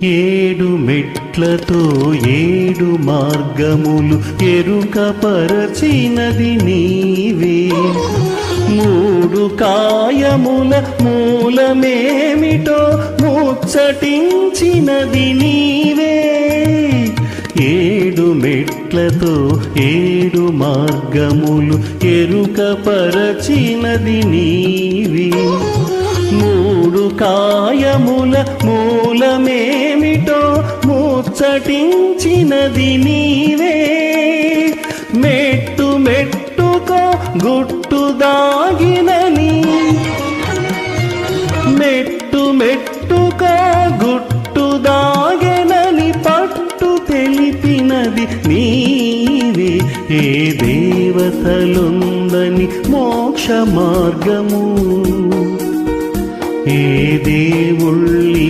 ఏడు మెట్లతో ఏడు మార్గములు ఎరుకపరచినది నీవే. మూడు కాయముల మూలమేమిటో ముచ్చటించినది నీవే. ఏడు మెట్లతో ఏడు మార్గములు ఎరుకపరచినది నీవే. మూడు కాయముల మూలమేమిటో ముచ్చటించినది నీవే. మెట్టు మెట్టుకో గుట్టు దాగినని, మెట్టు మెట్టుకో గుట్టు దాగెనని పట్టు తెలిపినది నీవే. ఏ దేవతలుందని మోక్ష మార్గము, ఏ దేవుళ్ళి